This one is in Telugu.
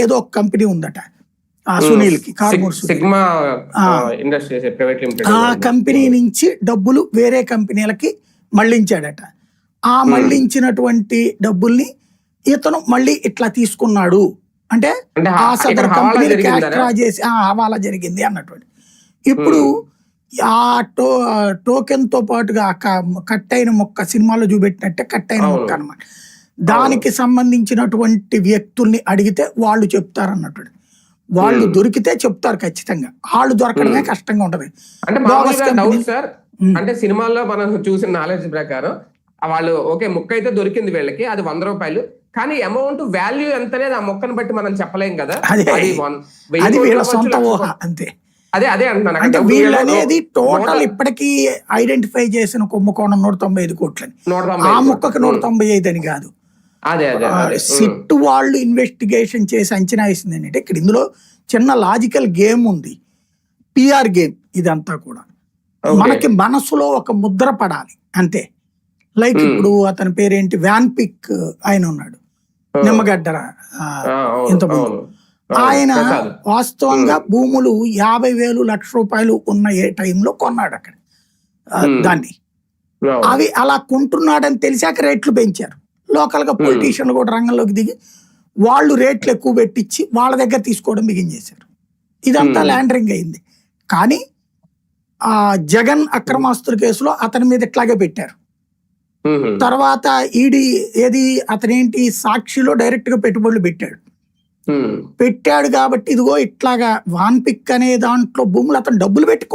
ఏదో ఒక కంపెనీ ఉందట సునీల్ కి కార్మూర్ సిగ్మా ఇండస్ట్రీస్ ప్రైవేట్ లిమిటెడ్ ఆ కంపెనీ నుంచి డబ్బులు వేరే కంపెనీలకి మళ్లించాడట. ఆ మళ్లించినటువంటి డబ్బుల్ని ఇతను మళ్ళీ ఇట్లా తీసుకున్నాడు అంటే ఆ సదరు కంపెనీని క్యాష్ డ్రా చేసి హవాలా జరిగింది అన్నటువంటి. ఇప్పుడు ఆ టోకెన్ తో పాటుగా కట్ అయిన మొక్క సినిమాలో చూపెట్టినట్టే కట్ అయిన మొక్క అనమాట. దానికి సంబంధించినటువంటి వ్యక్తుల్ని అడిగితే వాళ్ళు చెప్తారు అన్నట్టు. వాళ్ళు దొరికితే చెప్తారు ఖచ్చితంగా, వాళ్ళు దొరకడమే కష్టంగా ఉంటది. అంటే సినిమాల్లో మనం చూసిన నాలెడ్జ్ ప్రకారం వాళ్ళు ఓకే ముక్క అయితే దొరికింది వీళ్ళకి, అది 100 రూపాయలు, కానీ అమౌంట్ వాల్యూ ఎంత అనేది ఆ మొక్కను బట్టి మనం చెప్పలేం కదా. అది వీళ్ళ సొంత ఊహ అంతే. అదే అంటున్నాను. అంటే వీళ్ళు అనేది టోటల్ ఇప్పటికీ ఐడెంటిఫై చేసిన కుంభకోణం 195 కోట్లని, ఆ మొక్కకి 195 అని కాదు. సిట్ వాళ్ళు ఇన్వెస్టిగేషన్ చేసి అంచనా వేసింది ఏంటంటే ఇక్కడ ఇందులో చిన్న లాజికల్ గేమ్ ఉంది, పిఆర్ గేమ్. ఇదంతా కూడా మనకి మనసులో ఒక ముద్ర పడాలి అంతే. లైక్ ఇప్పుడు అతని పేరేంటి, వ్యాన్ పిక్ ఆయన ఉన్నాడు నిమ్మగడ్డ ఇంతకుముందు. ఆయన వాస్తవంగా భూములు 50,000 లక్ష రూపాయలు ఉన్న ఏ టైంలో కొన్నాడు అక్కడ దాన్ని. అవి అలా కొంటున్నాడని తెలిసాక రేట్లు పెంచారు. లోకల్ గా పొలిటీషియన్లు కూడా రంగంలోకి దిగి వాళ్ళు రేట్లు ఎక్కువ పెట్టించి వాళ్ళ దగ్గర తీసుకోవడం బిగించేశారు. ఇదంతా ల్యాండరింగ్ అయింది. కానీ ఆ జగన్ అక్రమాస్తుల కేసులో అతని మీద ఇట్లాగే పెట్టారు. తర్వాత ఈడీ అతనేంటి సాక్షిలో డైరెక్ట్ గా పెట్టుబడులు పెట్టాడు కాబట్టి ఇదిగో ఇట్లాగా వాన్ పిక్ అనే దాంట్లో భూములు అతను డబ్బులు పెట్టి